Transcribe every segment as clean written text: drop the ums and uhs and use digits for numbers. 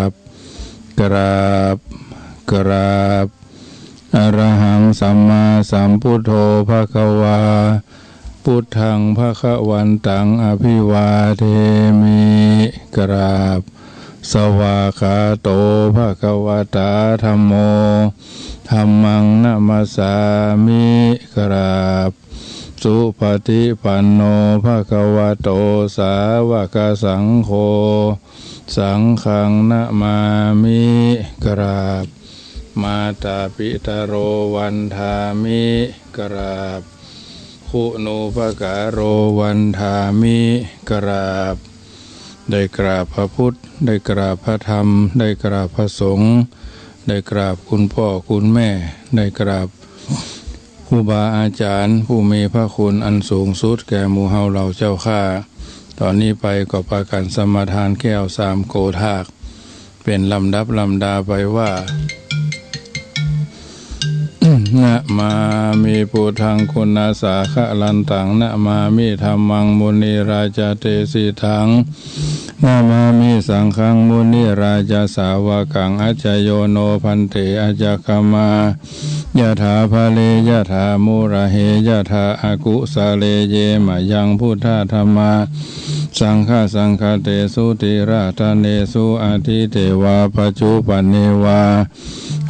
บกราบกราบอะระหังสัมมาสัมพุทโธภควาพุทธังภควันตังอภิวาเทมิกราบสวากขาโตภควตาธัมโมธัมมังนะมัสสามิกราบสุปฏิปันโนภควโตสาวกสังโฆสังฆังนะมามิกราบมาตาปิตโรวันทามิกราบคุณูปการโรวันทามิกราบได้กราบพระพุทธได้กราบพระธรรมได้กราบพระสงฆ์ได้กราบคุณพ่อคุณแม่ได้กราบครูบาอาจารย์ผู้มีพระคุณอันสูงสุดแก่หมู่เฮาเหล่าเจ้าข้าตอนนี้ไปก็พากันสมาทานแก้ว3โกฏากเป็นลำดับลำดาไปว่านะมามิพุทธังคุณาสาขะลันตังนะมามิธัมมังมุนีราชาเตสิทังนะมามิสังฆังมุนีราชาสาวกังอัจจโยโนพันเตอัจจคมายะถาภะเลยะถามุระเหยะถาอากุสะเลเยมะยังพุทธธัมมาสังฆเตสุติราธเนสุอาทิเตวาปัจจุปันเนวา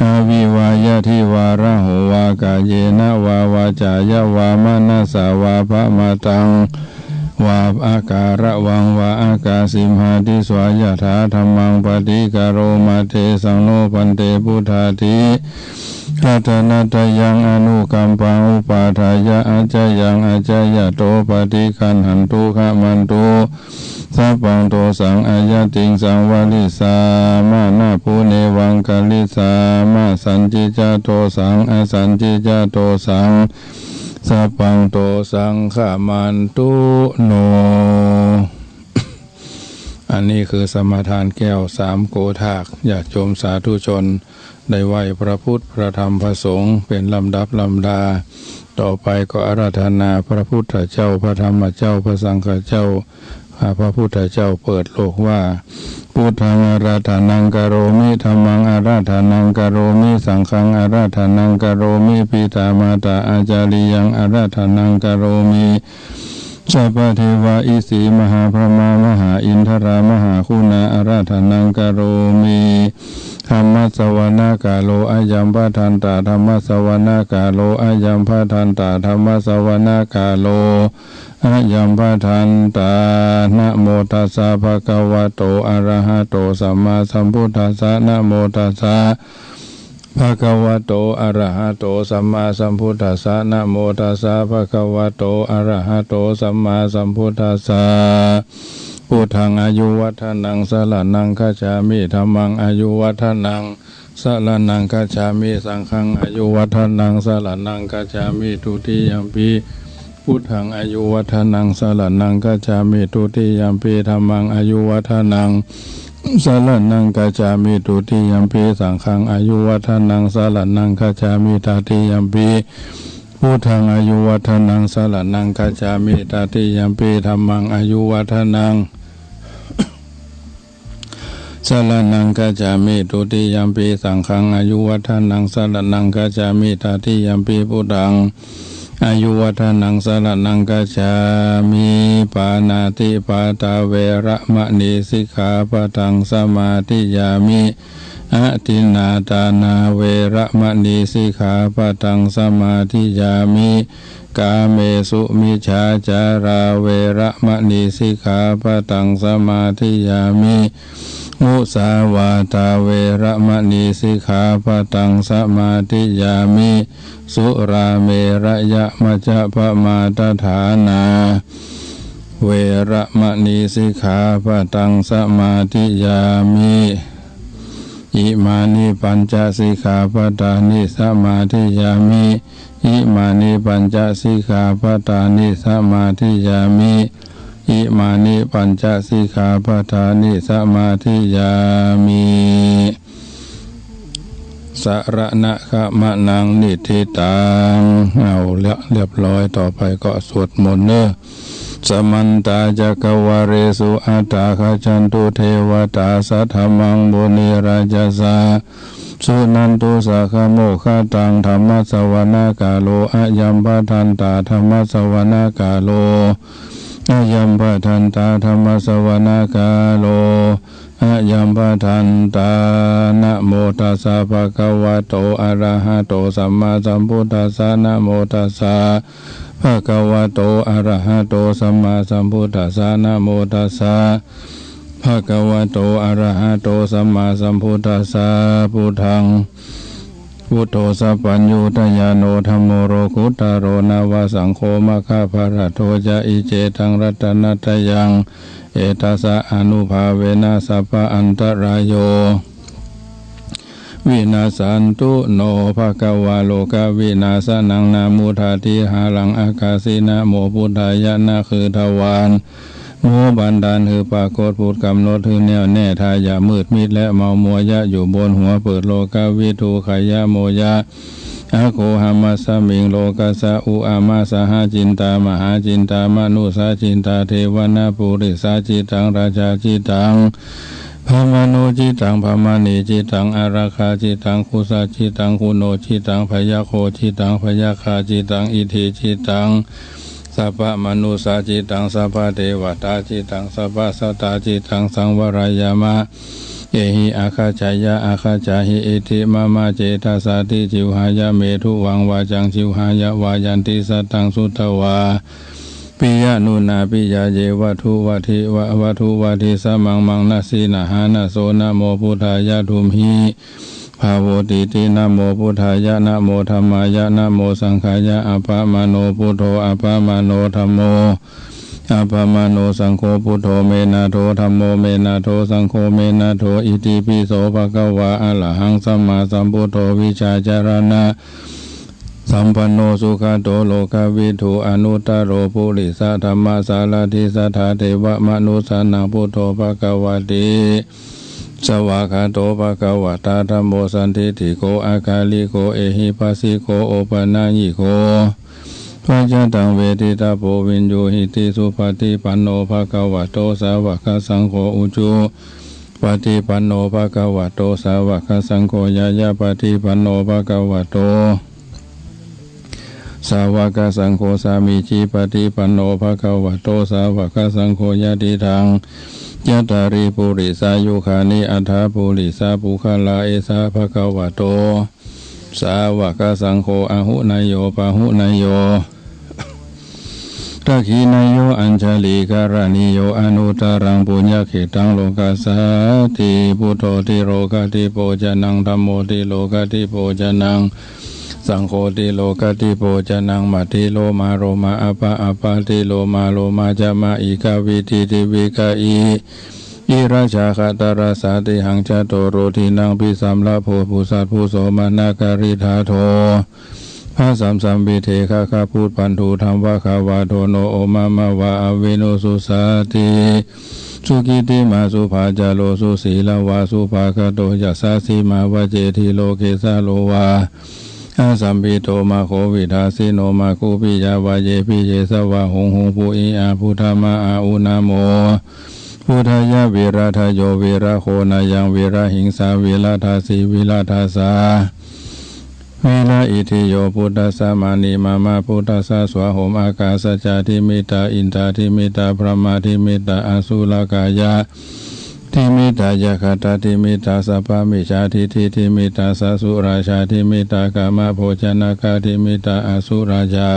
อาวิวายะทิวาระโหวากาเยนะวาวาจายะวามนัสสาวาภมตังวาอาการะวังวาอากาสิมหาทิสวายะถาธัมมังปฏิกโรมาเทสังโนปันเตพุทธาทิรัตนัตยังอนุกัมปังอุปาทายะอาจยังอาจยะโตปฏิคันหันตุขมันตุสัพพังโตสังอายะติงสังวาลิสามานาภูเนวังกาลิสามาสันจิจาโตสังอสันจิจาโตสังสัพพังโตสังขมันตุโนอันนี้คือสมาทานแก้ว3โกฏากญาติโยมสาธุชนได้ไหว้พระพุทธพระธรรมพระสงฆ์เป็นลำดับลำดาต่อไปก็อาราธนาพระพุทธเจ้าพระธรรมเจ้าพระสังฆเจ้าพระพุทธเจ้าเปิดโลกว่าพุทธังอาราธนังกโรมิธัมมังอาราธนังกโรมิสังฆังอาราธนังกโรมิปิตามาตาอาจาริยังอาราธนังกโรมิสัพพเทวาอิสีมหาพรหมามหาอินทรามหาคุณาอาราธนังกโรมิธรรมสวนากาโลอายัมปะทันตาธรรมสวนาคาโลอายัมปะทันตาธรรมสวนาคาโลอายัมปะทันตานะโมตัสสะภะคะวะโตอะระหะโตสัมมาสัมพุทธัสสะนะโมตัสสะภะคะวะโตอะระหะโตสัมมาสัมพุทธัสสะนะโมตัสสะภะคะวะโตอะระหะโตสัมมาสัมพุทธัสสะพุทธังอายุวัฒนังสรณังคัจฉามิธัมมังอายุวัฒนังสรณังคัจฉามิสังฆังอายุวัฒนังสรณังคัจฉามิทุติยัมปิพุทธังอายุวัฒนังสรณังคัจฉามิทุติยัมปิธัมมังอายุวัฒนังสรณังคัจฉามิทุติยัมปิสังฆังอายุวัฒนังสรณังคัจฉามิตติยัมปิพุทธังอายุวัฒนังสรณังคัจฉามิตติยัมปิธัมมังอายุวัฒนังสรณังกัจจามิทุติยัมปิสังฆังอายุวัฒนังสรณังกัจจามิตติยัมปิพุทธังอายุวัฒนังสรณังกัจจามิปานาติปาตาเวระมะนีสิกขาปะทังสมาธิยามิอะทินนาทานาเวระมะนีสิกขาปะทังสมาธิยามิกาเมสุมิจฉาจาราเวระมะนีสิกขาปะทังสมาธิยามิมุสาวาทาเวระมะนีสิกขาปะทังสมาธิยามิสุราเมระยะมัจจปมาทฐานาเวระมะนีสิกขาปะทังสมาธิยามิอิมานิปัญจสิกขาปะทานิสมาธิยามิอิมานิปัญจสิกขาปะทานิสมาธิยามิอิมานิปัญจสิกขาปะทานิสมาธิยามิสรณะขมะนังนิทิตังเอาละเรียบร้อยต่อไปก็สวดมนต์เนอะ สมันตาจักวาเรสุอัตตาคจันตุเทวตาสัทธมังบุณีราชสาสุนันตุสัคโมฆะตังธรรมสวนาคาโลอะยัมปะทันตาธรรมสวนาคาโลอะยัมปะทันตาธรรมสวนาคาโลอะยัมปะทันตานะโมตัสสะภะคะวะโตอะระหะโตสัมมาสัมพุทธัสสะนะโมตัสสะภะคะวะโตอะระหะโตสัมมาสัมพุทธัสสะนะโมตัสสะภะคะวะโตอะระหะโตสัมมาสัมพุทธัสสะพุทธังพุทโธสัพพัญญูตญาโนธัมโมโรกุตตโรนาวาสังโฆมะฆะภะระโตจะอิเจตังรัตนัตยังเอตัสสะอนุภาเวนะสัพพะอันตรายโยวินาสันตุโนภะคะวะโลกวินาศนังนามุทาติหาลังอากาสินะโมพุทธายะนะคือทวารโมบันดาลคือปรากฏพูดกำหนดคือแน่วแน่ทายามืดมิดและเมามัวยะอยู่บนหัวเปิดโลกวิทูขยะโมยะอาโคหามาสมิงโลกัสสะอุอามาสหจินตามหาจินตามนุสาจินตาเทวนาปุริสาจิตังราชาจิตังพามโนจิตังพามานีจิตังอาราคาจิตังคุสาจิตังคุโนจิตังพยาโคจิตังพยาคาจิตังอิทิจิตังสัพพะมนุสาจิตังสัพพะเทวตาจิตังสัพพะสัตตาจิตังสังวรายามะเอหิอาคาจายะอาคาจาหิอิทิมามาเจตาสาติจิวหายะเมทุวังวาจังจิวหายะวายันติสัตตังสุตวาปิยะนุนาปิยะเยวัตุวัติวัตุวัติสมังมังนาสีนาหานาโสนะโมพุทธายะทุมหิภาโวติตินะโมพุทธายะนะโมธัมมายะนะโมสังฆายะอัปปะมโนพุทโธอัปปะมโนธัมโมอัปปะมโนสังโฆพุทโธเมนะโธธัมโมเมนะโธสังโฆเมนะโธอิติปิโสภะคะวะอะระหังสัมมาสัมพุทโธวิชาจารณะสัมปันโนสุขโตโลกวิทูอนุตตโรปุริสธรรมสารทิสัทธาเทวมนุสานังพุทโธภะคะวะติสวากขาโตภะคะวะตาธัมโมสันติติโกอาคาลิโกเอหิปัสสิโกโอปนาญิโกปัจจตังเวทิตาโพวินโยหิติสุปฏิปันโนภะคะวะโตสาวกสังโฆอุจุปฏิปันโนภะคะวะโตสาวกสังโฆยายาปฏิปันโนภะคะวะโตสาวกสังโฆสามีจิปฏิปันโนภะคะวะโตสาวกสังโฆยะติทังยะตาริปุริสายุคานิอัฏฐปุริสาปุคลาเอสาภะคะวะโตสาวกสังโฆอะหุนายโยปะหุนายโยทักขินายโยอัญชลีการณิโยอนุตตรังปุญญเขตังโลกัสสาติพุทโธติโรกติโพจนังธัมโมติโลกติโพจนังสังโฆติโลกติโพจนังมัตติโลมาโรมาอปะอปะติโลมาจะมาอิกาวิติติวิกาอิอิราชาคตาราสาติหังจโตโรทินังพิสัมละโพภูสัตภูโสมานาการิธาโทพระสัมสัมปิเทคาพูดปันธุธรรมวะคาวาโทโนโอมามาวะอเวโนสุสาติสุกิติมาสุภาจาโลสุสีลาวาสุภาคโตยัสสาสีมาวะเจทิโลเกสาโลวาอาสัมปิโตมาโควิทาสิโนมาคุปิยาวาเยปิเยสวะหงหุปุอิอาพุทธมาอาอุนาโมพุทธายะวิราทโยวิราโคนายังวิราหิงสาวิราทาสีวิราทาสาวิราอิทิโยพุทธสามานิมามาพุทธสาสวะโหมอากาสจาทิมิตาอินทาทิมิตาพระมาทิมิตาอสุรกายะทิมิตายะคตาทิมิตาสัพพมิชาทิทิทิมิตาสสุราชาทิมิตากามโภชนาคาทิมิตาอสุราชา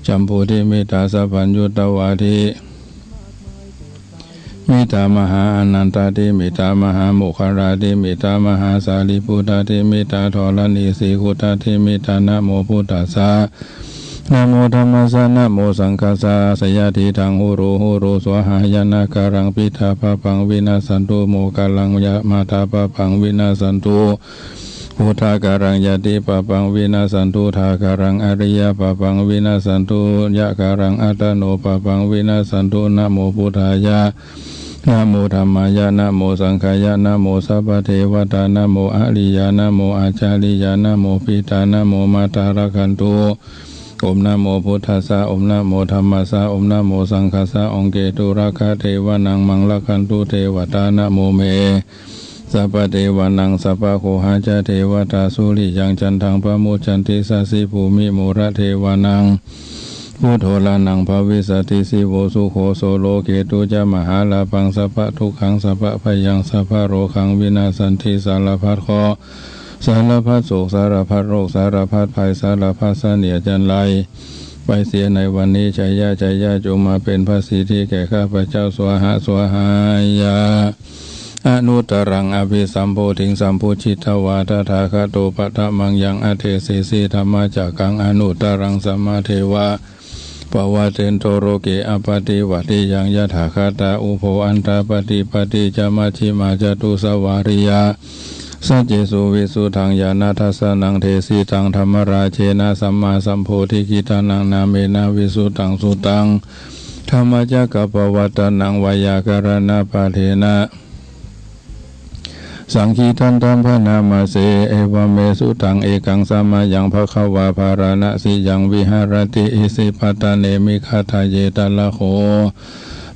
จัมพูทิมิตาสัพพัญญุตวาทิมิตามหาอนันตาทิมิตามหาโมคคาราทิมิตามหาสารีพุทธาทิมิตาธรณีสีขุตาทิมิตานะโมพุทธัสสะนะโมธัมมัสสะนะโมสังฆัสสะสยทิทังหูโรสวหายนาการังปิทาภะปังวินาสันตุโมกัลลังยะมาทาภะปังวินาสันตุพุทธาการังยะติปะปังวินาสันตุทาการังอริยปะปังวินาสันตุยะการังอัตโนปะปังวินาสันตุนะโมพุทธายะนะโมธัมมายะนะโมสังฆายะนะโมสัพพะเทวตานะโมอริยานะโมอาจาริยานะโมปิตานะโมมาตาระคันตุโอ อมนะโมพุทธัสสะอมนะโมธัมมัสสะอมนะโมสังฆัสสะองเกตุราคะเทวานังมังละคันตุเทวตานะโมเมสัพพเทวานังสัพพะโคหาจเทวตาสุริยังจันทังพระมุจันติสัสสิภูมิโมระเทวานังพุทโธลานังภวิสัตติสิโวสุโขโสโลเกตุจามหาลาภังสัพพะทุกขังสัพพะพยังสัพพะโรคังวินาสันติสารพัดเคราะห์สารพัดโศกสารพัดโรคสารพัดภัยสารพัดเสนียดจันไรไปเสียในวันนี้ใจย่าจงมาเป็นพระสิทธิแก่ข้าพเจ้าสวหายาอนุตรังอภิสัมโพธิงสัมพุชิตวาตถาคโตปัฏมังยังอเทเสสีธรรมจักกังอนุตรังสัมมาเทวะปวะเตนโตโรเกอปฏิวัติยังยถาคตาอุโภอันตาปฏิจามาชิมาจตุสวาริยาสัจเจสุวิสุทังญาณทัสสนังเทสีตังธรรมราเชนะสัมมาสัมโพธิกิตานังนาเมนะวิสุตังสุตังธรรมจักกัปวัตตนังวายาการณปาเทนะสังคีตันตัมพนามาเสเอวเมสุตังเอกังสัมมายังภควาภารณสิยังวิหารติอิสิปตาเนมิคาทาเยตละโข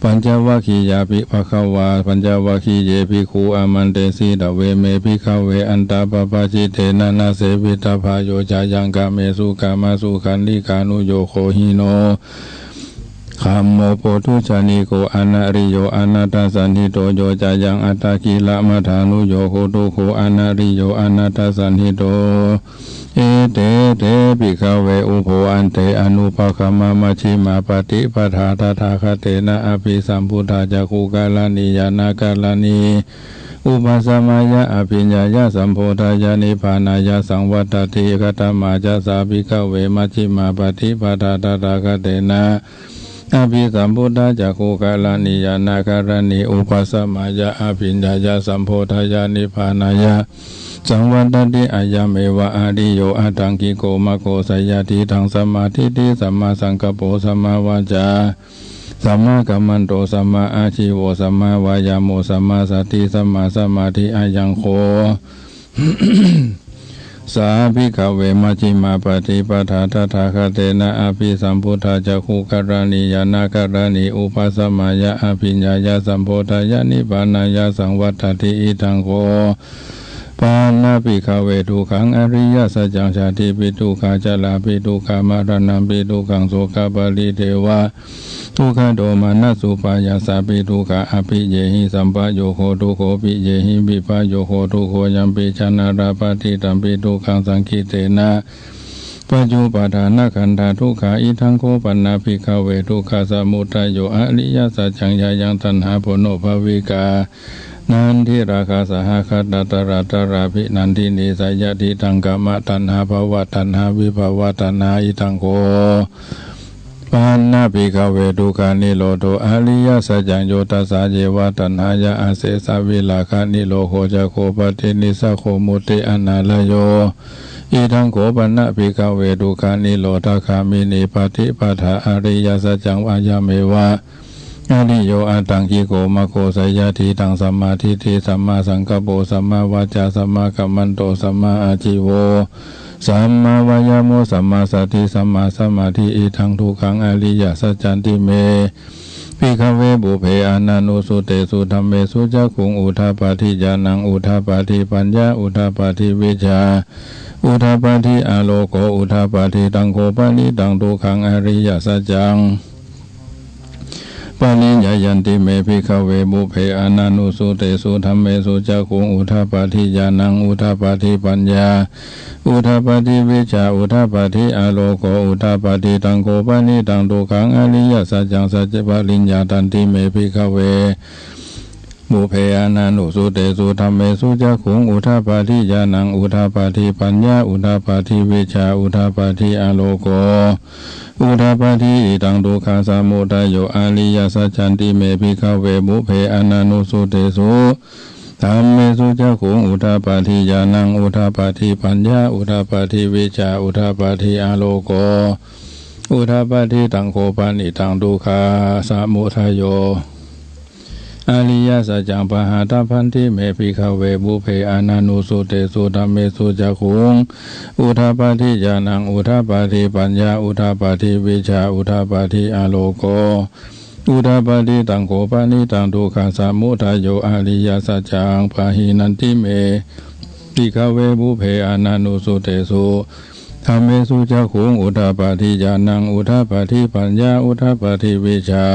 ปัญจวัคคียาภิภควาปัญจวัคคีเยภิกขุอามันเตสีดเวเมภิกขเวอันตาปปาจิเตนะนาเสวิตาภาโยจายังกาเมสุกามาสุขันธิกานุโยโคหิโนคัมโมโพธุชานิโกอนาริโยอนาตสันทิโตโยจายังอัตตากิละมัฐานุโยโคตุโคอนาริโยอนาตสันทิโตเอเตภิกขเวอุโภอันเตอนุภคมะมัชฌิมาปฏิปทาตถาคเตนะอภิสัมพุทธาจักขุกาลานิยานากาลานิอุปสัมมายะอภิญญายะสัมโพธายะนิพพานายะสังวัตติกตมาจสาภิกขเวมัชฌิมาปฏิปทาตถาคเตนะอภิสัมพุทธาจักขุกาลานิยานากาลานิอุปสัมมายะอภิญญายะสัมโพธายะนิพพานายะสังวัตติอายะเมวะอาดิโยอัตถังกิโกมะโกสยติทังสัมมาทิฏฐิสัมมาสังกัปโปสัมมาวาจาสัมมากัมมันโตสัมมาอาชีโวสัมมาวายาโมสัมมาสติสัมมาสมาธิอายังโค สาภิกขเวมัชฌิมาปฏิปทาตถาคเตนะอภิสัมพุทธาจักขุกรณียานาการณีอุปสัมมายะอภิญญายะสัมโพธายะนิพพานายะสังวัตติอิทังโคปานาภิกขเวทุขังอริยสัจจังชาติปิทุขาจลาปิทุขามารณัมปิทุขังโสกปาลิเทวะทุกขโดมานัสสุปายาสาปิทุขาอภิเยหิสัมปโยโคทุโคปิเยหิปิปโยโคทุโคยัมปิชนาราปฏิตัมปิทุขังสังคิเตนะปัจจุปทานะขันธาทุกขาอิทังโคปันนาภิกขเวทุกขสมุทัยโยอริยสัจจังยายังตัณหาโพโนภวิกานันทิราคาสหคัตตระตระภินันทินิสายะทิตังกามะตัณหาภวะตัณหาวิภวะตัณหาอิทังโคปานาภิกขเวทุขานิโรโธอริยสัจจังโยตัสสะเยวะตัณหายะอาเสสะวิลาคานิโรโคจะโคปฏินิสะโคมุติอนาลโยอิทังโขปนะภิกขเวทุขานิโรธคามินิปฏิปทาอริยสัจจังวายาเมวะอริโยอัตตังกิโกมะโคสยทิตังสัมมาทิฏฐิสัมมาสังกัปโปสัมมาวาจาสัมมากัมมันโตสัมมาอาชีโวสัมมาวายาโมสัมมาสติสัมมาสมาธิอิทังทุกขังอริยสัจจันติเมภิกขเวบุเพอานานุสุเตสุธัมเมสุจักขุงอุทาปาทิญาณังอุทาปาทิปัญญาอุทาปาทิวิชาอุทาปาทิอาโลโกอุทาปาทิตังโคปานิตังทุกขังอริยสัจจังปานิญายันติเมภิกขเวบุเพอานานุสุเตสุธัมเมสุจักขุงอุทาปาทิญาณังอุทาปาทิปัญญาอุทาปาทิวิชาอุทาปาทิอาโลโกอุทาปาทิตังโคปานิตังทุกขังอริยสัจจังสัจจปริญญาตันติเมภิกขเวบุเพอานานุสุเตสุธัมเมสุจักขุงอุทาปาทิญาณังอุทาปาทิปัญญาอุทาปาทิวิชาอุทาปาทิอาโลโกอุทาปาทิตังทุกขาสมุทัยโยอริยสัจจันติเมภิกขเวบุเพอานานุสุเตสุธัมเมสุจักขุงอุทาปาทิญาณังอุทาปาทิปัญญาอุทาปาทิวิชาอุทาปาทิอาโลโกอุทาปาทิตังโคปานิตังทุกขาสมุทัยโย อริยสัจจังปหาตพันธิเมภิกขเวบุเพอานานุสุเตสุธัมเมสุจักขุงอุทาปาทิญาณังอุทาปาทิปัญญาอุทาปาทิวิชชาอุทาปาทิอาโลโกอุทาปาทิตังโกปานิตังทุกขังสมุทัยโยอริยสัจจังปะหินันติเมภิกขเวบุเพอานานุสุเตสุธัมเมสุจักขุงอุทาปาทิญาณังอุทาปาทิปัญญาอุทาปาทิวิชชา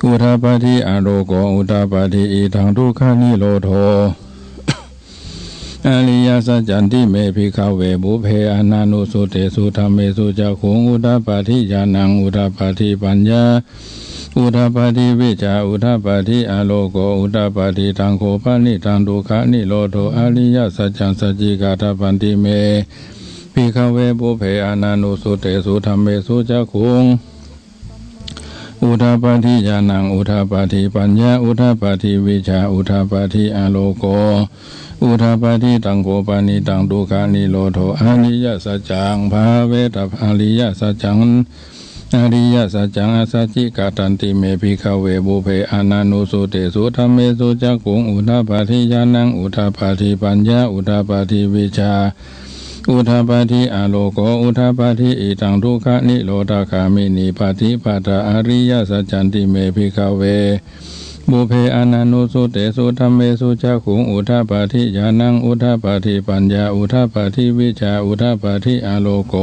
อุทาปาทิอาโลโกอุทาปาทิอิทังทุกขานิโรโธอริยสัจจันติเมภิกขเวบุเพอานานุสุเตสุธัมเมสุจักขุงอุทาปาทิญาณังอุทาปาทิปัญญาอุทาปาทิวิชชาอุทาปาทิอาโลโกอุทาปาทิตังโคปานิตังทุกขานิโรโธอริยสัจจังสัจจิกาทปันติเมภิกขเวบุเพอานานุสุเตสุธัมเมสุจักขุงอุทาปาทิญาณังอุทาปาทิปัญญาอุทาปาทิวิชชาอุทาปาทิอาโลโกอุทาปาทิตังโกปานิตังทุกขานิโรโธอริยสัจจังภาเวตอริยสัจจังอริยสัจจังอสัจจิกาตันติเมภิกขเวบุเพอานานุสุเตสุธัมเมสุจักขุงอุทาปาทิญาณังอุทาปาทิปัญญาอุทาปาทิวิชชาอุทาปาทิอาโลโกอุทาปาทิอิตังทุกขานิโรธคามินีปฏิปทาอริยสัจจันติเมภิกขเวบุเพอานานุสุเตสุธัมเมสุจักขุงอุทาปาทิญาณังอุทาปาทิปัญญาอุทาปาทิวิชชาอุทาปาทิอาโลโก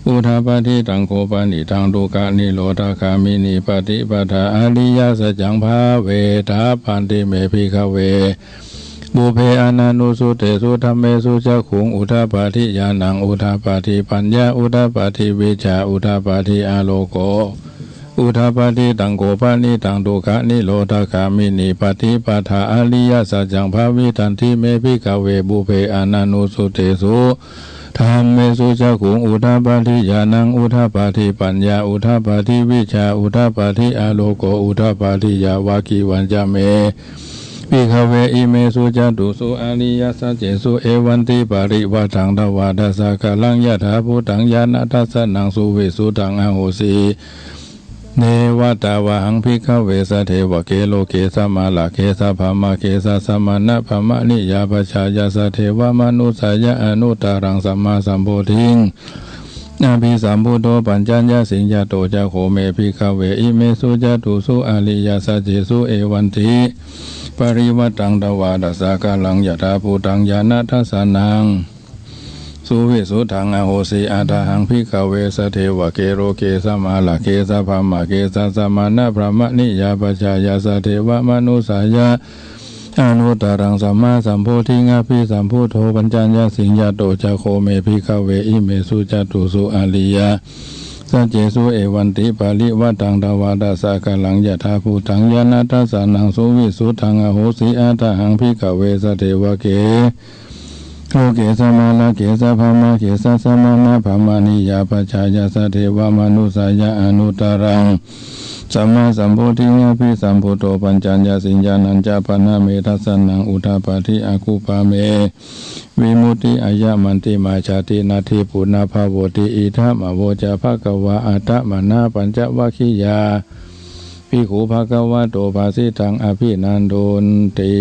อุทาปาทิตังโคปานิตังทุกขานิโรธคามินีปฏิปทาอริยสัจจังภาเวทาพันติเมภิกขเวบุเพอานานุสุเตสุธัมเมสุจักขุงอุทาปาทิญาณังอุทาปาทิปัญญาอุทาปาทิวิชชาอุทาปาทิอาโลโกอุทาปาทิตังโกปานิตังทุกขานิโรธคามินีปฏิปทาอริยสัจจังภาวิตันติเมภิกขเวบุเพอานานุสุเตสุธัมเมสุจักขุงอุทาปาทิญาณังอุทาปาทิปัญญาอุทาปาทิวิชชาอุทาปาทิอาโลโกอุทาปาทิยาวากิวันจเมภิกขเวอิเมสุจตุสุอริยสัจเจสุเอวันติปริวัฏังทวาทัสสะกะลังยะถาภูตังญาณทัสสะนังสุวิสุตังอโหสีเนวตาวะหังภิกขเวสะเทวะเกโลเกสมาลาเกสะภามะเกสะสมานะภามะนิยาปชายาสะเทวะมนุสายะอนุตตรังสัมมาสัมโพธิงอภิสัมพุทโธปัญจญาสิญญาโตจะโขเมภิกขเวอิเมสุจตุสุอริยสัจเจสุเอวันติปริวัตังตวาดัสสะกะลังยะถาภูตังญาณทัสสะนังสุวิสุทังอโหสีอาตาหังภิกขเวสะเทวะเกโรเกสมาลาเกสะภามะเกสะสมานะพระมะนิยาปชายาสะเทวะมนุสายะอนุตตรังสัมมาสัมโพธิงอภิสัมพุทโธปัญจญาสิญญาโตจะโคเมภิกขเวอิเมสุจตุสุอริยสัจเจสุเอวันติปาลิวัตังตวาดัสสะกะลังยะถาภูตังญาณทัสสะนังสุวิสุทังอโหสีอาตาหังภิกขเวสะเทวะเกโลเกสมาลาเกสะภามะเกสะสมานะภามะนิยาปชายาสะเทวะมนุสายะอนุตตรังสัมมาสัมโพธิญาภิสัมพุทโธปัญจญาสิญญาณัญจปนะเมทัสสะนังอุทาปาทิอาคุปาเมวิมุตติอายะมันติมาชาตินาทิปุณภาวติอิทัมโวจาภควะอัตตมนาปัญจวัคคียาภิกขุภควะโตภาสิตังอภินันโดนติ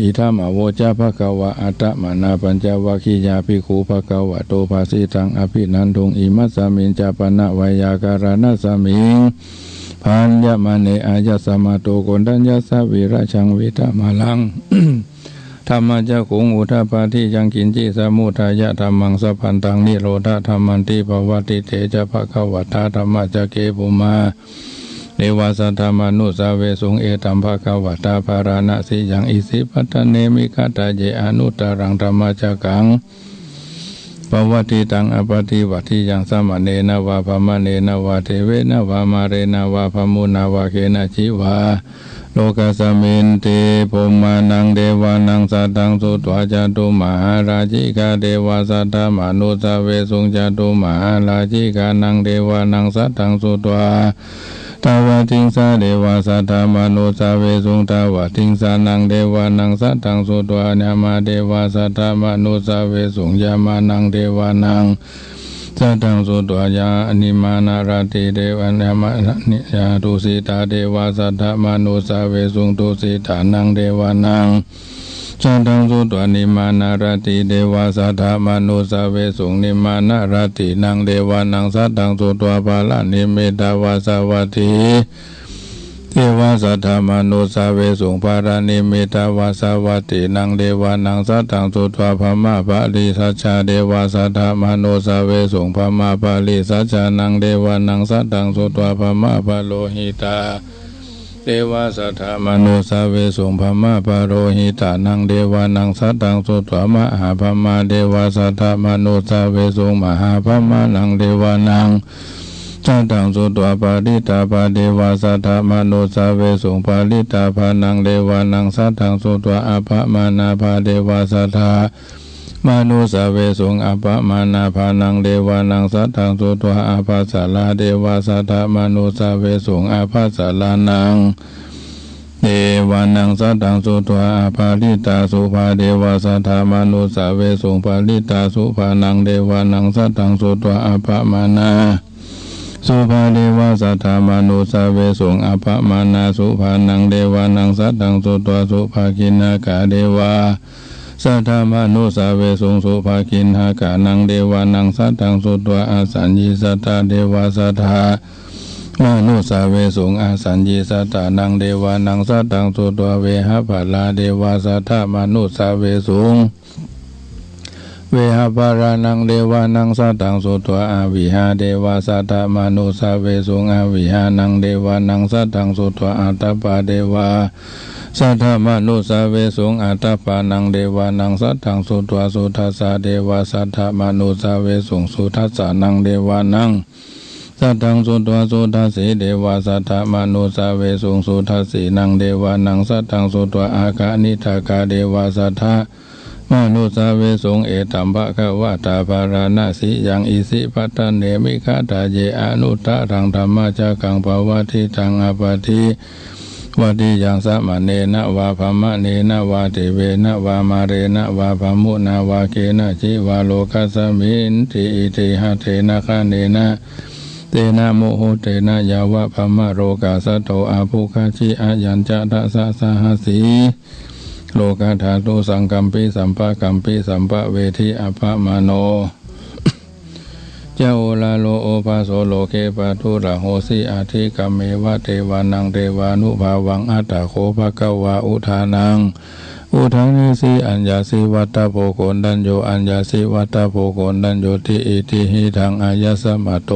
อิทัมโวจาภควะอัตตมนาปัญจวัคคียาภิกขุภควะโตภาสิตังอภินันโดงอิมัสสมิงจาปนะวายาการณัสสมิงพันยมเนอายะสมาโตโกณัญญาสวิราชังวิตามาลัง ธรรมะจะขุงอุทาปาทิยังกินจิสมุทายะธรรมังสัพพันตังนิโรธาธรรมันติภวติเตจะภควตาธรรมะจะเกปุมาเนวาสัทธามานุสาเวสุงเอตัมภควตาภาราณสิยังอิสิปัตตเนมิคตาเยอนุตตรังธรรมะจะกังปวัติตังอปฏิวัติยังสมเนนะวาภมเนนะวาเทเวนะวามาเรนะวาภมุนาวาเกนะจิวาโลกัสสมินติภูมานังเดวานังสัตตังสุตวาจตุมหาราชิกาเดวาสัตตมนุสเวสุงจตุมหาราชิกานังเดวานังสัตตังสุตวาตาวะทิงสาเดวาสัตตมนุสเวสุงตาวะทิงสานังเดวานังสัตตังสุตวานามาเดวาสัตตมนุสเวสุงยามานังเดวานัง สัตตังสุตวายาอนิมานาราติเดวันยามะนิยาตุสีตาเดวาสัทธมนุสาเวสุงตุสีตานังเดวานังสัตตังสุตวานิมานาราติเดวาสัทธมนุสาเวสุงนิมานาราตินังเดวานังสัตตังสุตวาภาลานิเมตาวาสาวัตถิเทวาสัทธมนุสาเวสุงภารานิเมตาวาสาวัตถินังเดวานังสัตตังสุตวาภมะภาลิสัจจาเดวาสัทธมนุสาเวสุงภมะภาลิสัจจานังเดวานังสัตตังสุตวาภมะภาโลหิตาเทวาสัทธมนุสาเวสุงภมะภาโลหิตานังเดวานังสัตตังสุตวามหาภมะเดวาสัทธมนุสาเวสุงมหาภมะนังเดวานังสัตตังสุตวาปาริตาปาเดวาสัทธมนุสาเวสุงปาริตาภานังเดวานังสัตตังสุตวาอัปปมานาภาเดวาสัทธมนุสาเวสุงอัปปมานาภานังเดวานังสัตตังสุตวาอัปปสาลาเดวาสัทธมนุสาเวสุงอัปปสาลานังเดวานังสัตตังสุตวาอัปปาริตาสุภาเดวาสัทธมนุสาเวสุงปาริตาสุภานังเดวานังสัตตังสุตวาอัปปมานาสุภาเดวาสัทธมนุสาเวสุงอัปปมานาสุภานังเดวานังสัตตังสุตวาสุภาคินากาเดวาสัทธมนุสาเวสุงสุภาคินหากานังเดวานังสัตตังสุตวาอาสัญญิสัทธาเดวาสัทธามนุสาเวสุงอาสัญญิสัทธานังเดวานังสัตตังสุตวาเวหภาลาเดวาสัทธามนุสาเวสุงเวหปารานังเดวานังสัตตังสุตวาอาวิหาเดวาสัทธมนุสาเวสุงอาวิหานังเดวานังสัตตังสุตวาอัตตปาเดวาสัทธมนุสาเวสุงอัตตปานังเดวานังสัตตังสุตวาสุทัสสะเดวาสัทธมนุสาเวสุงสุทัสสะนังเดวานังสัตตังสุตวาสุทัสสีเดวาสัทธมนุสาเวสุงสุทัสสีนังเดวานังสัตตังสุตวาอากานิทากาเดวาสัทธมนุสาเวสุงเอตัมภะคะวะตาภาราณสิยังอิสิปัตตเนมิฆาตาเยอนุตตะรังธรรมจักขังภาวะทิตังอปฏิวัติยังสัมมเนนะวาภมะเนนะวาเทเวนะวามาเรนะวาภมุนาวาเกนะจิวาโลกัสสมินติอิติหะเทนะคะเนนะเตนะโมโหเตนะยาวะภมะโรกาสโตอาภุคาชิอายัญจะทัสสะสหัสสีโลกาธาตุสังกัมปิสัมปะกัมปิสัมปะเวทิอัปปมโนเจ้าโอลาโลโอภาโสโลเกปะทุระโหสิอาทิกัมเมวะเทวานังเทวานุภาวังอัตตะโคภะคะวะอุทานังอุทานิสีอัญญาสิวัตตะโพโกนดัญโยอัญญาสิวัตตะโพโกนดัญโยติอิติหิทังอายะสมะโต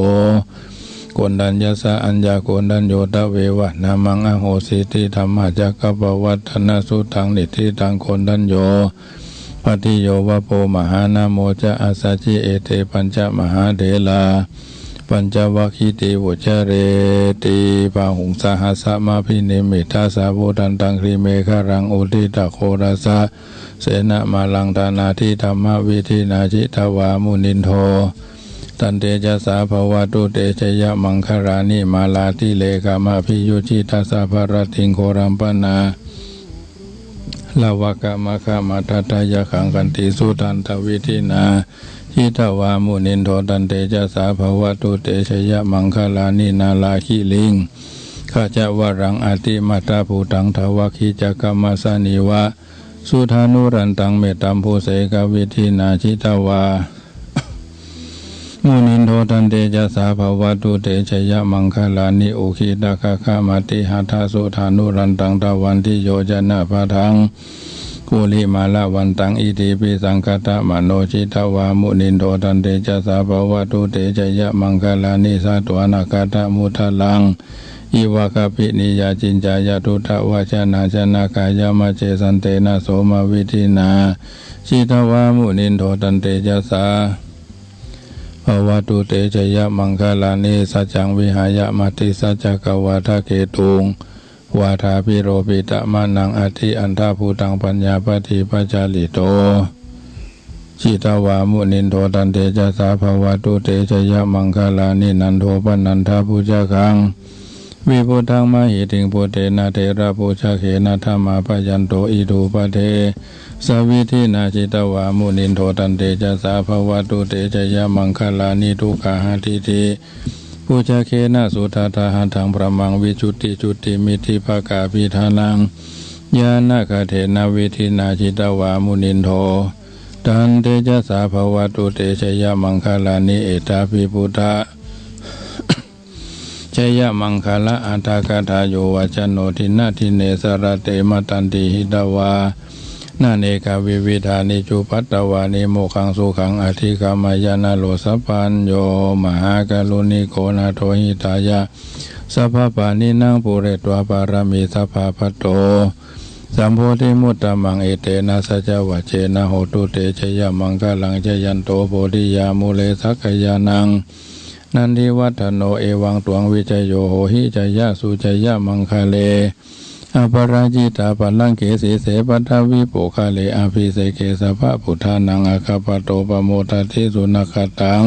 โกนดัญญาสะอัญญาโกนดัญโยตะเววะนามังอโหสิติธรรมะจักขปวัฏฏนสุทังนิทิตังโกนดัญโยปฏิโยวะโพมหานาโมจะอาสาจิเอเตปัญจมหาเถลาปัญจวัคคีติวุจเรติปะหุงสหัสสะมาภินิมิทัสสะโพธันตังคริเมฆรังอุทิตะโครัสสะเสนะมาลังธานาทิธรรมวิธินาจิตวามุนินโทตันเตจะสาภวตุเตชยมังคารานิมาลาทิเลกามาภิยุจิตัสสะภรติงโครัมปนาลาวกะมะคะมาทัตตายะขังกันติสุตันทวิธินาหิตวามุนินโทตันเตจะสาภวตุเตชยมังคารานินาลาคิลิงข้าจะวรังอติมาตาภูตังทวคิจักมัสสนิวะสุธานุรันตังเมตตัมภูเสกวิธินาชิตวามุนินโทตันเตจะสาภวตุเตชยมังคลานิอุคิตคะคะมาติหัทาสุธานุรันตังตะวันทิโยจนะภาทังกุลิมาละวันตังอิติปิสังคตะมโนชิตวามุนินโทตันเตจะสาภวตุเตชยมังคลานิสัตวนาคตะมุทลังอิวะคปินิยาจินจายตุทวาชนะชนะกายมะเจสันเตนะโสมวิธินาชิตวามุนินโทตันเตจะสาภวตุเตชยมังคลานิสัจจังวิหายมติสัจจกวาทะเกตุงวาทาพิโรปิตะมานังอธิอันทาภูตังปัญญาปฏิปัจจาลิโตชิตวามุนินโทตันเตจะสาภวตุเตชยมังคลานินันโทปนันทาภูจกัง วิพุทธังมหิติงพุเทนะเทระปูชาเขนะธรรมาปยันโตอิทูปเทสวิธินาจิตวามุนินโทตันเตจะสาภวตุเตจยมังคลานิทุกขาหาทิติปูชาเขนะสุทัตหันถังพระมังวิจุติจุติมิธิภกาภิธานังญาณคเทนะวิธินาจิตวามุนินโทตันเตจะสาภวตุเตชยมังคลานิเอตาภิพุทธะชยมังคละอัตถกถาโยวัจโนทินาทิเนสรเตมตันติหิตวานาเนกวิวิธานิจุปัตตวานิโมขังสุขังอธิกามายานาโลสัพพัญโยมหากรุณิโกนาโทหิตายะสัพพปานินังปุเรตวาปารมีสัพพพัตโตสัมโพธิมุตตมังเอเตนะสัจวัจเจนะโหตุเตชยมังคลังชยันโตโพธิยามุเลสักยานังนันทิวัฒโนเอวังตวงวิจโยโหหิจยะสุจยะมังคเลอปราจิตาปัลลังเกสีเสปัทวิโปคาเลอภิเสเกสภะพุทธานังอาคาปโตปโมทัติสุนัคตัง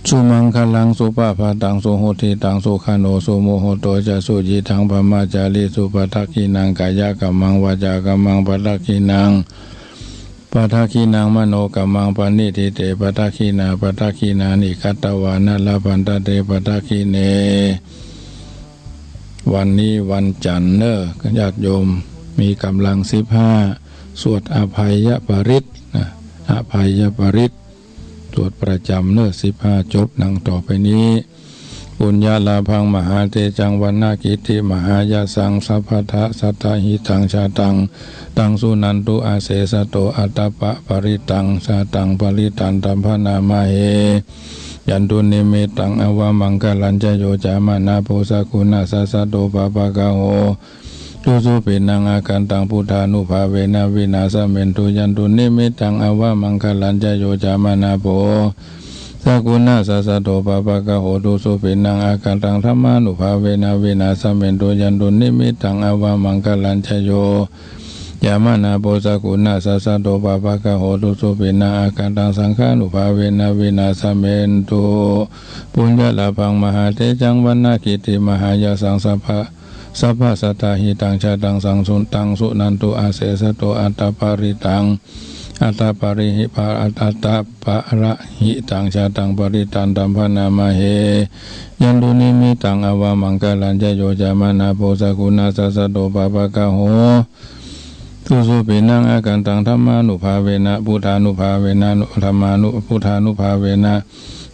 สุมังคลังสุปะภาตังสุโหติตังสุขโนสุโมโหโตจะสุจิทังพมาจาริสุปทักขินังกายกัมมังวาจากัมมังปทักขินังปทักขินังมโนกัมมังปณิทิเตปทักขินาปทักขินานิคัตตวานะลาภันตเตปทักขิเนวันนี้วันจันทร์เนอะญาติโยมมีกำลัง15สวดอภัยปริตนะอภัยปริตสวดประจำเนอะ15จบนังต่อไปนี้ปุญญาลาภังมหาเตจังวันนากิติมหายาสังสัพพทะสัตตหิตังชาตังตังสุนันตุอาเสสโตอัตตปะปริตังชาตังปริตันตัมพนามาเหยันตุนิมิตังอวามังคลัญจโยจามานาโพสกุณาสัสสะโตปะปะกะโหตุสุปินังอาการตังพุทธานุภาเวนะวินาสเมนตุยันตุนิมิตังอวามังคลัญจโยจามานาโพสกุณาสัสสะโตปะปะกะโหตุสุปินังอาการตังธรรมานุภาเวนะวินาสเมนตุยันตุนิมิตังอวามังคลัญจโยยามานาโพสกุณาสัสสะโตปะปะกะโหตุสุปินังอาการตังสังฆานุภาเวนะวินาสเมนตุปุญญาลาภังมหาเตจังวันนากิติมหายาสังสัพพะสัตตหิตังชาตังสังสุนตังสุนันตุอาเสสโตอัตตปาริตังอัตตปาริหิภาอัตตปะระหิตังชาตังปริตันตัมพนามาเหยันตุนิมิตังอวามังคลัญจโยจามานาโพสกุณาสัสสะโตปะปะกะโหตุสุปินังอาการตังธรรมานุภาเวนะพุทธานุภาเวนะธรรมานุพุทธานุภาเวนะ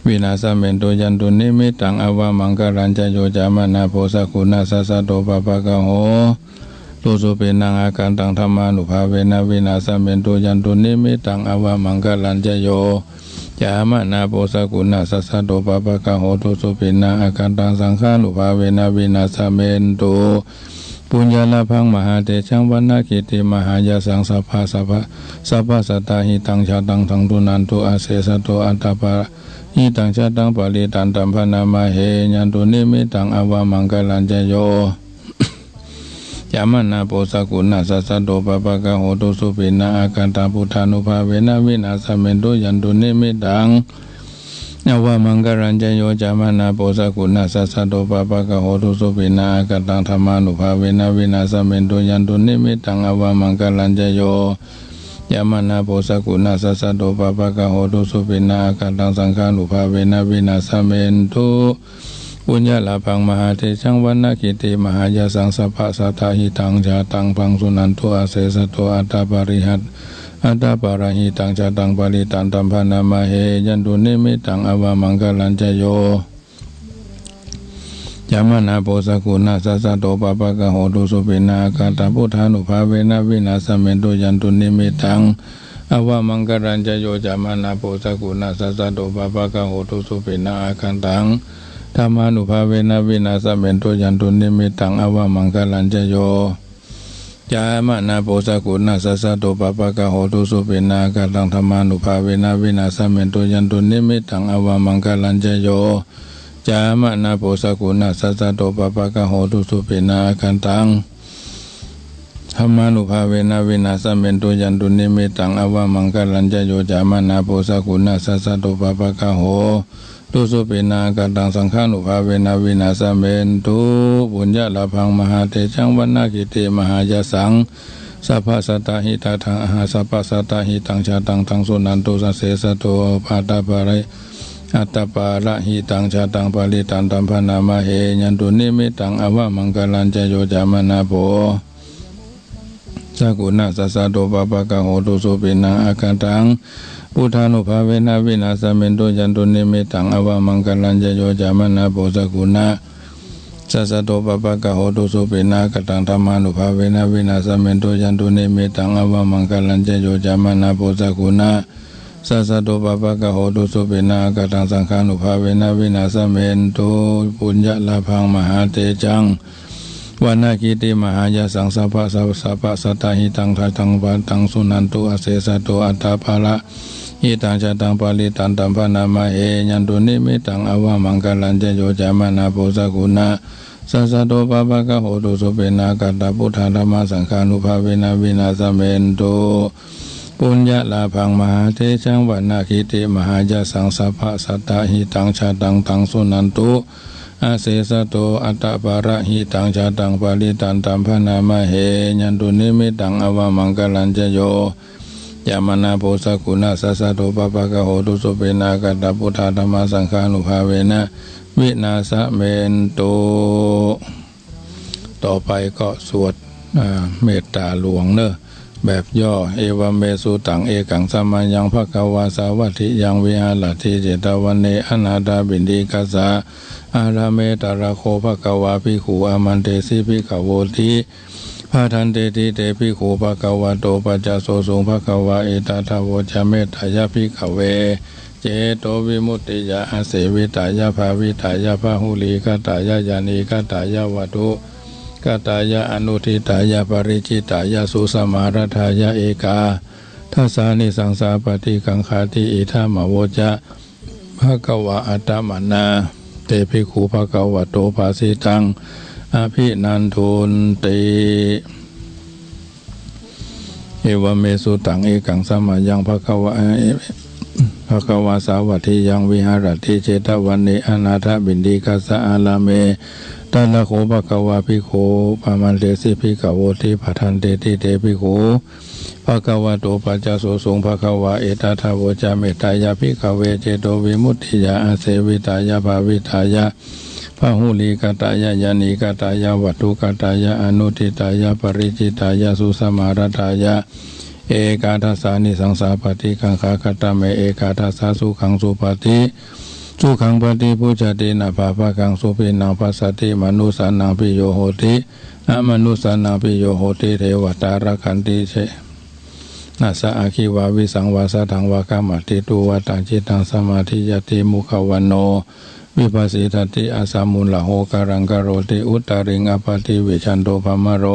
วินาสเมนตุยันตุนิมิตังอวามังคลัญจโยจามานาโพสกุณาสัสสะโตปะปะกะโหตุสุปินังอาการตังธรรมานุภาเวนะวินาสเมนตุยันตุนิมิตังอวามังคลัญจโยจามานาโพสกุณาสัสสะโตปะปะกะโหตุสุปินังอาการตังสังฆานุภาเวนะวินาสเมนตุปุญญาลาภังมหาเตชังวันนากิติมหายาสังสัพพะสัตตหิตังชาตังทังตุนันตุอาเสสโตอัตตปะหิตังชาตังปริตันตัมพนามาเหยันตุนิมิตังอวามังคลัญจโยยามานาโพสกุณาสัสสะโตปะปะกะโหตุสุปินังอาการตังพุทธานุภาเวนะวินาสเมนตุยันตุนิมิตังอวามังคลัญจโยจามานาโพสกุณาสัสสะโตปะปะกะโหตุสุปินังอาการตังธรรมานุภาเวนะวินาสเมนตุยันตุนิมิตังอวามังคลัญจโยยามานาโพสกุณาสัสสะโตปะปะกะโหตุสุปินังอาการตังสังฆานุภาเวนะวินาสเมนตุปุญญาลาภังมหาเทชังวันนากิติมหายาสังสัพพะสัตตหิตังชาตังพังสุนันตุอาเสสโตอัตตปาริหัตอัตตปาระหิตังชาตังปริตันตัมพนามาเหยันตุนิมิตังอวามังคลัญจโยยามานาโพสกุณาสัสสะโตปะปะกะโหตุสุปินังอาการตังพุทธานุภาเวนะวินาสเมนตุยันตุนิมิตังอวามังคลัญจโยจามานาโพสกุณาสัสสะโตปะปะกะโหตุสุปินังอาการตังธรรมานุภาเวนะวินาสเมนตุยันตุนิมิตังอวามังคลัญจโยจามนาโพสกุณาสัสสะโตปะปะกะโหตุสุปินังอาการตังธรรมานุภาเวนะวินาสเมนตุยันตุนิมิตังอวามังคลัญจโยจามนาโพสกุณาสัสสะโตปะปะกะโหตุสุปินังอาการตังธรรมานุภาเวนะวินาสเมนตุยันตุนิมิตังอวามังคลัญจโยจามนาโพสกุณาสัสสะโตปะปะกะโห ตุสุปินากันตังสังฆานุภาเวนะวินาสเมนตุบุญญาลาภังมหาเตจังวันนากิติมหายสังสัพพสัตตหิตาทังอาหาสัพพสัตตหิตังชาตังตังสุนันตุสัสเสสโตปาตาปะริอัตตปาระหิตังชาตังปาลิตันตัมพนามาเหยันตุนิมิตังอวมังคลันจโยจามนาโภสกุณะสัสสะโตปะปะกะโหตุสุปินังอาคันตังพุทธานุภาเวนะวินาสเมนตุยันตุนิมิตังอวมังคลันจโยจามนาโภสกุณะสัสสะโตปะปะกะโหตุสุปินังกตังธรรมานุภาเวนะวินาสเมนตุยันตุนิมิตังอวมังคลันจโยจามนาโภสกุณะสัสสะโตปะปะกะโหตุสุปินังกตังสังฆานุภาเวนะวินาสเมนตุปุญญลาภังมหาเตจังวันนากิติมหายสังสัพพะสัพพะสัตตหิตังทัตังปันตังสุนันตุอเสสะโตอัตตาภาระหิตังชะตังปาลิตันตัมปนามาเหยันตุนิมิตังอวมังคลันจโยจามนาโภสกุณะสัสสะโตปะปะกะโหตุสุปินังกัตตพุทธาธัมมาสังฆานุภาเวนะวินาสเมนตุปุญญลาภังมหาเทชังวันนาคิติมหายสังสัพพะสัตตหิตังชาตังตังสุนันตุอาเสสะโตอัตตปาระหิตังชาตังปาลิตันตัมพนามาเหยันตุนิมิตังอวมังคลันจโยยามนาโภสกุณะสัสสะโตปะปะกะโหตุสุปินังกัตตพุทธาธัมมาสังฆานุภาเวนะวินาสเมนตุต่อไปก็สวดเมตตาหลวงเนอะแบบย่อเอวเมสุตังเอกังสัมมายังภควาสาวัตถิยังวิหารติเจตวันเนอนาถาบินดีกัสสะอาราเมตระโคภควาภิกขุอามันเตสิภิกขโวติพาทันเตติเตภิกขุภควาโตปัจจโสสุงภควาเอตถาวจเมตตายภิกขเวเจโตวิมุตติยาอาเสวิตายาภาวิตายาภาหุลีกตายายานีกตายาวัตุกตายะอนุทิตายะปริจิตายะสุสมารทายะเอกาทัสสานิสังสาปฏิกังคาติอิทัมมโวจะภควะอัตตมนาเตภิกขุภควะโตภาสิตังอภินันทุนติเอวเมสุตังเอกังสัมมายังภควะสาวัตถิยังวิหารติเจตวันเนอนาถบินดีกัสสะอาลาเมตัณโขภควาภิกขุปามันเตสิภิกขโวติปทันเตติเตภิกขุภควะโตปัจจโสสุงภควะเอตถาวจเมตตายาภิกขเวเจโตวิมุตติยาอาเสวิตายาภาวิตายาพหุลีกตายายานีกตายาวัตถุกตายาอนุทิตายาปริจิตายาสุสมารทายาเอกาทัสสานิสังสาปฏิกังคากตเมเอกาทัสสาสุขังสุปฏิสุขังปฏิปุจตินาภาภกังสุปินังปัสสติมนุสานังปิโยโหติอมนุสานังปิโยโหติเทวตารักขันติเชนัสสะอาคิวาวิสังวาสะทังวากามัติตุวตังจิตังสมาธิยติมุขวันโนวิปัสสิทติอาสามุลละโหการังกโรติอุตตริงอปติวิชันโตภมโร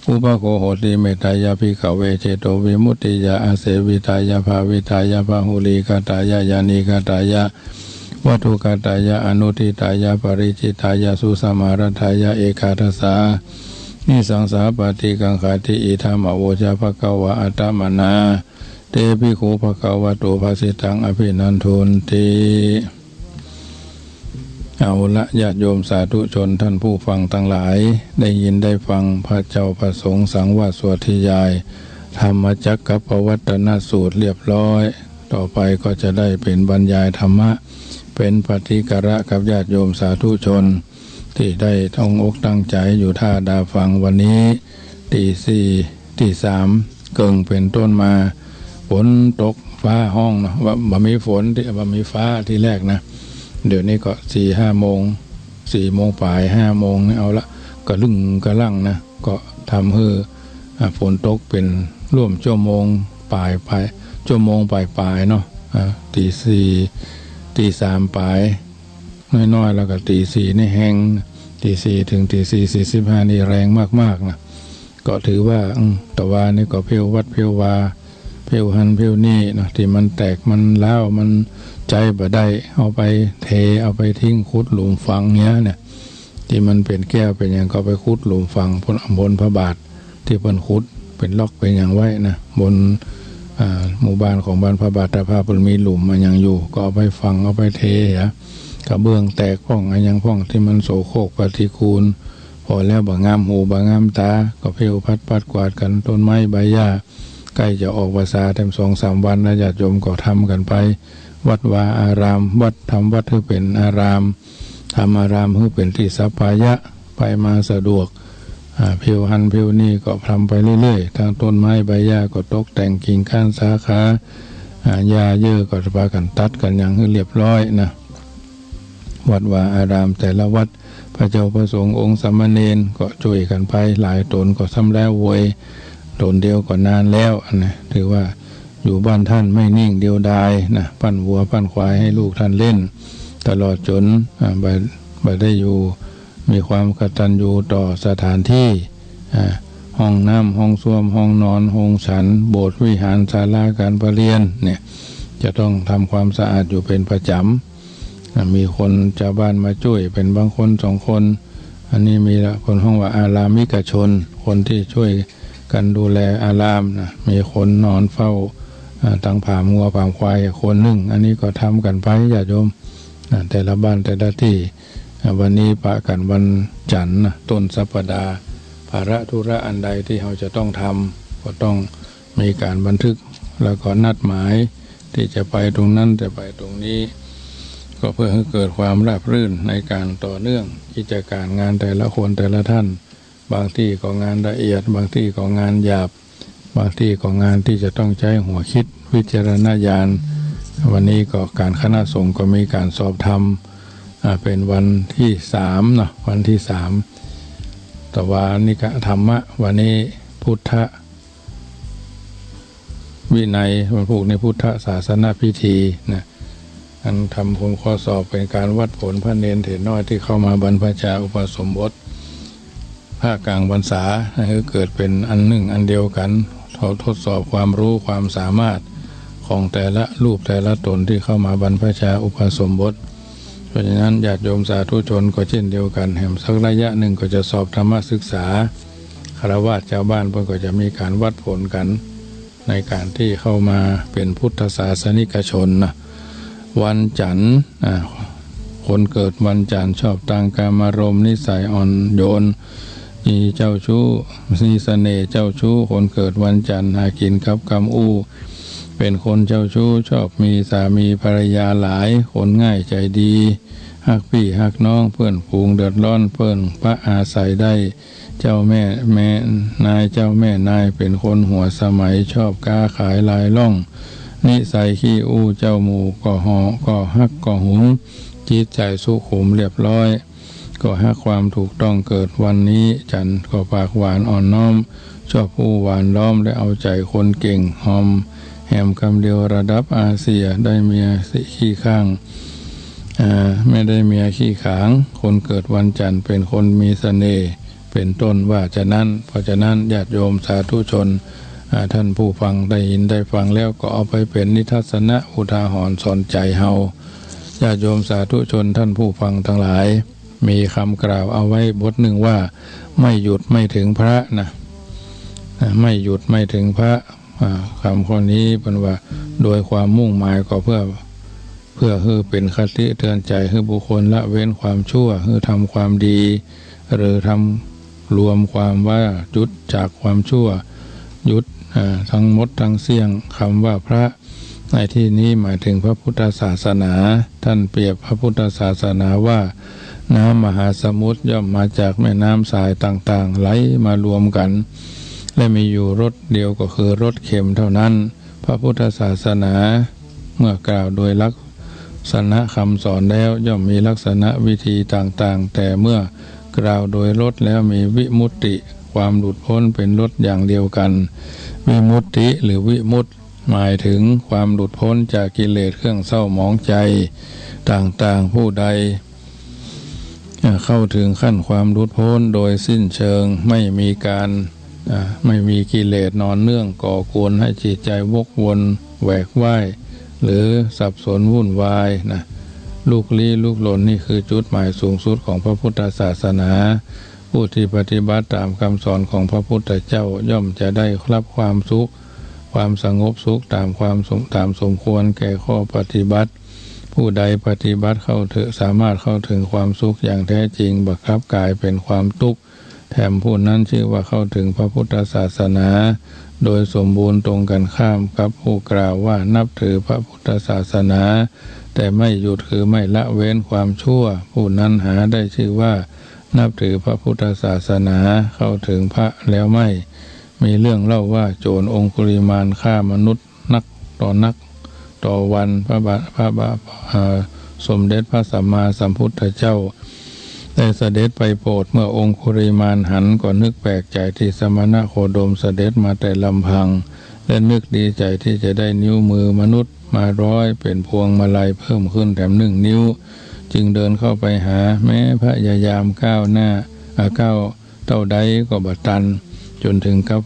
อุปโคโหติเมตตายาภิกขเวเจโตวิมุตติยาอาเสวิตายาภาวิตายาภาหุลีกตายายานีกตายาวัตถุกตายาอนุทิตายาปริจิตายาสุสมารทายาเอกาทัสสานิสังสาปฏิกังคาติอิทัมมโวจะภควะอัตตมนาเตภิกขุภควะโตภาสิตังอภินันทุนติเอาละญาติโยมสาธุชนท่านผู้ฟังทั้งหลายได้ยินได้ฟังพระเจ้าประสงค์สังวาสสวดยายธรรมจักรปวัตตนสูตรเรียบร้อยต่อไปก็จะได้เป็นบรรยายธรรมะเป็นปฏิกระกับญาติโยมสาธุชนที่ได้ต้องอกตั้งใจอยู่ท่าดาฟังวันนี้ตีสี่ตีสามเกิงเป็นต้นมาฝนตกฟ้าห้องนะว่าบ่มีฝนที่บ่มีฟ้าที่แรกนะเดี๋ยวนี้ก็4-5 โมง4 โมงปลาย5 โมงนี่เอาละก็ลึงกระลั่งนะก็ทำให้ฝนตกเป็นร่วมชั่วโมงปลายชั่วโมงปลายเนาะตีสี่ตีสามปลายน้อยๆแล้วก็ตีสี่นี่แห้งตีสี่ถึงตี4:45นี่แรงมากๆนะก็ถือว่าแต่ว่านี่ก็เพลวัดเพลวาเพลหันเพลนี่นะที่มันแตกมันล้าวมันใจบ่ได้เอาไปเทเอาไปทิ้งขุดหลุมฝังเนี้ยเนี่ยที่มันเป็นแก้วเป็นอย่างก็ไปขุดหลุมฝังบนพระบาทที่เพิ่นขุดเป็นล็อกเป็นอย่างไว้นะบน หมู่บ้านของบรรพบาตภาพมีหลุมมันยังอยู่ก็เอาไปฝังเอาไปเทกระเบื้องแตกพ่องอันยังพ่องที่มันโสโครกปฏิกูลพอแล้วบ่งามหูบ่งามตาก็เพลพัดปัดกวาดกันต้นไม้ใบหญ้าใกล้จะออกพรรษาเต็ม2-3 วันแล้วญาติโยมก็ทำกันไปวัดวาอารามวัดทำวัดให้เป็นอารามทำอารามให้เป็นที่สัปปายะไปมาสะดวกเพลหันเพลนี่ก็ทำไปเรื่อยๆทางต้นไม้ใบหญ้าก็ตกแต่งกิ่งก้านสาขาหญ้าเยอะก็พากันตัดกันอย่างให้เรียบร้อยนะวัดวาอารามแต่ละวัดพระเจ้าพระสงฆ์องค์สามเณรก็ช่วยกันไปหลายตนก็ซ้ำแล้วโวยตนเดียวก็นานแล้วนะถือว่าอยู่บ้านท่านไม่นิ่งเดียวดายนะปั้นวัวปั้นควายให้ลูกท่านเล่นตลอดจนไปได้อยู่มีความกตัญญูต่อสถานที่ห้องน้ำห้องส้วมห้องนอนห้องฉันโบสถ์วิหารศาลาการประเรียนเนี่ยจะต้องทำความสะอาดอยู่เป็นประจำมีคนชาวบ้านมาช่วยเป็นบางคน2 คนอันนี้มีคนห้องว่าอารามิกชนคนที่ช่วยกันดูแลอารามนะมีคนนอนเฝ้าตั้งผามงัวผามควายคนหนึ่งอันนี้ก็ทำกันไปญาติโยมแต่ละบ้านแต่ละที่วันนี้ปะกันวันจันทร์ต้นสัปดาห์ภาระธุระอันใดที่เราจะต้องทำก็ต้องมีการบันทึกแล้วก็นัดหมายที่จะไปตรงนั้นจะไปตรงนี้ก็เพื่อให้เกิดความราบรื่นในการต่อเนื่องกิจการงานแต่ละคนแต่ละท่านบางที่ก็งานละเอียดบางที่ก็งานหยาบบางที่ก็งานที่จะต้องใช้หัวคิดวิจารณญาณวันนี้ก็การคณะสงฆ์ก็มีการสอบธรรมเป็นวันที่3เนาะวันที่3แต่ว่านิกะธรรมะวันนี้พุทธวินัยวันพูกในพุทธศาสนาพิธีนะอันทำผมข้อสอบเป็นการวัดผลพระเนรเถรน้อยที่เข้ามาบรรพชาอุปสมบทภาคกลางพรรษาคือเกิดเป็นอันหนึ่งอันเดียวกันเขาทดสอบความรู้ความสามารถของแต่ละรูปแต่ละตนที่เข้ามาบรรพชาอุปสมบทเพราะฉะนั้นญาติโยมสาธุชนก็เช่นเดียวกันแห่งสักระยะหนึ่งก็จะสอบธรรมศึกษาฆราวาสชาวบ้านเพื่อก็จะมีการวัดผลกันในการที่เข้ามาเป็นพุทธศาสนิกชนนะวันจันทร์คนเกิดวันจันทร์ชอบต่างกามารมณ์นิสัยอ่อนโยนมีเจ้าชู้มีเสน่ห์เจ้าชู้คนเกิดวันจันทร์หากินกับกำอู้เป็นคนเจ้าชู้ชอบมีสามีภรรยาหลายคนง่ายใจดีฮักพี่ฮักน้องเพื่อนฝูงเดือดร้อนเพื่อนพระอาศัยได้เจ้าแม่นายเจ้าแม่นายเป็นคนหัวสมัยชอบค้าขายลายล่องนิสัยขี้อู้เจ้าหมูก็หอก็ฮักก็หุงจิตใจสุขุมเรียบร้อยก็ฮักความถูกต้องเกิดวันนี้จันก็ปากหวานอ่อนน้อมชอบผู้หวานล้อมและเอาใจคนเก่งหอมแหมคำเดียวระดับอาเซียได้เมียขี้ข้างไม่ได้เมียขี้ขางคนเกิดวันจันทร์เป็นคนมีเสน่ห์เป็นต้นว่าฉะนั้นเพราะฉะนั้นญาติโยมสาธุชนท่านผู้ฟังได้ยินได้ฟังแล้วก็เอาไปเป็นนิทัศนะอุทาหรณ์สอนใจเฮาญาติโยมสาธุชนท่านผู้ฟังทั้งหลายมีคำกล่าวเอาไว้บทหนึ่งว่าไม่หยุดไม่ถึงพระนะไม่หยุดไม่ถึงพระคำข้อนี้เป็นว่าโดยความมุ่งหมายก็เพื่อให้เป็นคติเตือนใจให้บุคคลละเว้นความชั่วให้ทำความดีหรือทำรวมความว่าหยุดจากความชั่วหยุดทั้งหมดทั้งเสี่ยงคำว่าพระในที่นี้หมายถึงพระพุทธศาสนาท่านเปรียบพระพุทธศาสนาว่าน้ำมหาสมุทรย่อมมาจากแม่น้ำสายต่างๆไหลมารวมกันและมีอยู่รสเดียวก็คือรสเค็มเท่านั้นพระพุทธศาสนาเมื่อกล่าวโดยลักษณะคำสอนแล้วย่อมมีลักษณะวิธีต่างๆแต่เมื่อกล่าวโดยรสแล้วมีวิมุตติความหลุดพ้นเป็นรสอย่างเดียวกันวิมุตติหรือวิมุตติหมายถึงความหลุดพ้นจากกิเลสเครื่องเศร้าหมองใจต่างๆผู้ใดเข้าถึงขั้นความหลุดพ้นโดยสิ้นเชิงไม่มีกิเลสนอนเนื่องก่อกวนให้จิตใจวกวนแหวกว่ายหรือสับสนวุ่นวายนะลูกลี้ลูกหลนนี่คือจุดหมายสูงสุดของพระพุทธศาสนาผู้ที่ปฏิบัติตามคำสอนของพระพุทธเจ้าย่อมจะได้รับความสุขพ ความสงบสุขตามสมควรแก่ข้อปฏิบัติผู้ใดปฏิบัติเข้าถึงสามารถเข้าถึงความสุขอย่างแท้จริงบังคับกายเป็นความทุกข์แถมผู้นั้นชื่อว่าเข้าถึงพระพุทธศาสนาโดยสมบูรณ์ตรงกันข้ามกับผู้กล่าวว่านับถือพระพุทธศาสนาแต่ไม่หยุดคือไม่ละเว้นความชั่วผู้นั้นหาได้ชื่อว่านับถือพระพุทธศาสนาเข้าถึงพระแล้วไม่มีเรื่องเล่าว่าโจรองคุลิมานฆ่ามนุษย์นักต่อวันสมเด็จพระสัมมาสัมพุทธเจ้าได้เสด็จไปโปรดเมื่อองคุลิมานหันก็นึกแปลกใจที่สมณโคดมเสด็จมาแต่ลำพังและนึกดีใจที่จะได้นิ้วมือมนุษย์มาร้อยเป็นพวงมาลัยเพิ่มขึ้นแถม1 นิ้วจึงเดินเข้าไปหาแม้พยายามก้าวเต้าใดก็บัดตันจนถึงกับ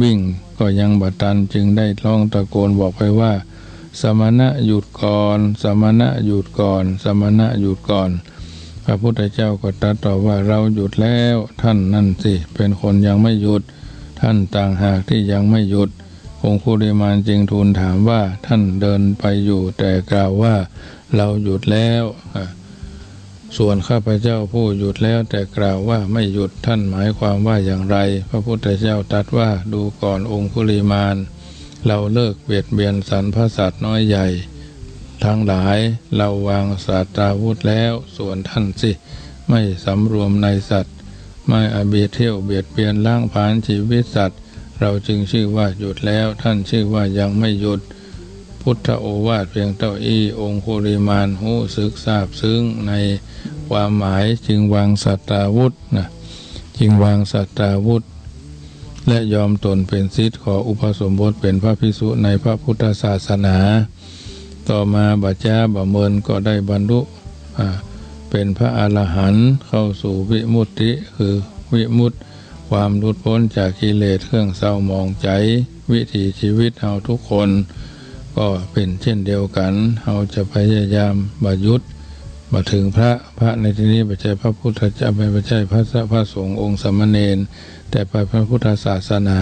วิ่งก็ยังบัดตันจึงได้ร้องตะโกนบอกไปว่าสมณะหยุดก่อนสมณะหยุดก่อนสมณะหยุดก่อนพระพุทธเจ้าก็ตรัสตอบว่าเราหยุดแล้วท่านนั่นสิเป็นคนยังไม่หยุดท่านต่างหากที่ยังไม่หยุดองคุลิมานจึงทูลถามว่าท่านเดินไปอยู่แต่กล่าวว่าเราหยุดแล้วส่วนข้าพเจ้าผู้หยุดแล้วแต่กล่าวว่าไม่หยุดท่านหมายความว่าอย่างไรพระพุทธเจ้าตรัสว่าดูก่อนองคุลิมานเราเลิกเบียดเบียนสรรพสัตว์น้อยใหญ่ทั้งหลายเราวางศาสตราวุธแล้วส่วนท่านสิไม่สำรวมในสัตว์ไม่เบียดเบียนล้างผลาญชีวิตสัตว์เราจึงชื่อว่าหยุดแล้วท่านชื่อว่ายังไม่หยุดพุทธโอวาทเพียงเท่าอี้องคุลิมานหูศึกทราบซึ้งในความหมายจึงวางศาสตราวุธจึงวางศาสตราวุธและยอมตนเป็นศิษย์ขออุปสมบทเป็นพระภิกษุในพระพุทธศาสนาต่อมาบัจจาบะเมินก็ได้บรรลุเป็นพระอรหันต์เข้าสู่วิมุตติคือวิมุตติความหลุดพ้นจากกิเลสเครื่องเศร้าหมองใจวิถีชีวิตเราทุกคนก็เป็นเช่นเดียวกันเราจะพยายามบัยุทธ์มาถึงพระในที่นี้ไม่ใช่พระพุทธเจ้าไม่ใช่พระสงฆ์องค์สามเณรแต่พระพุทธศาสนา